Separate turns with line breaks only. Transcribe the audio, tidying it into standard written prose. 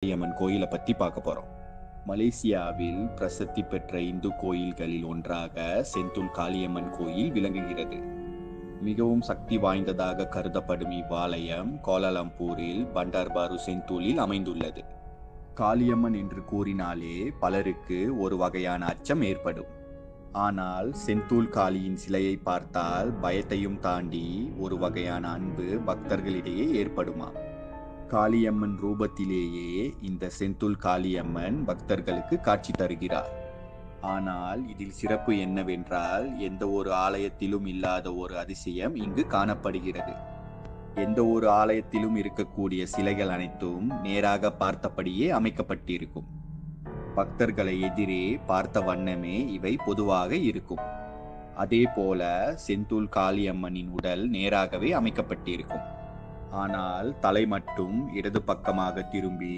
காளியம்மன் கோயிலை பத்தி பார்க்க போறோம். மலேசியாவில் பிரசித்தி பெற்ற இந்து கோயில்களில் ஒன்றாக செந்தூல் காளியம்மன் கோயில் விளங்குகிறது. மிகவும் சக்தி வாய்ந்ததாக கருதப்படும் இவ்வாலயம் கோலாலம்பூரில் பண்டார்பாரு செந்தூலில் அமைந்துள்ளது. காளியம்மன் என்று கூறினாலே பலருக்கு ஒரு வகையான அச்சம் ஏற்படும். ஆனால் செந்தூல் காளியின் சிலையை பார்த்தால் பயத்தையும் தாண்டி ஒரு வகையான அன்பு பக்தர்களிடையே ஏற்படுமா. காளியம்மன் ரூபத்திலேயே இந்த செந்தூல் காளியம்மன் பக்தர்களுக்கு காட்சி தருகிறார். ஆனால் இதில் சிறப்பு என்னவென்றால் எந்த ஒரு ஆலயத்திலும் இல்லாத ஒரு அதிசயம் இங்கு காணப்படுகிறது. எந்த ஒரு ஆலயத்திலும் இருக்கக்கூடிய சிலைகள் அனைத்தும் நேராக பார்த்தபடியே அமைக்கப்பட்டிருக்கும். பக்தர்களை எதிரே பார்த்த வண்ணமே இவை பொதுவாக இருக்கும். அதே போல செந்தூல் காளியம்மனின் உடல் நேராகவே அமைக்கப்பட்டிருக்கும். ஆனால் தலை மட்டும் இடது பக்கமாக திரும்பி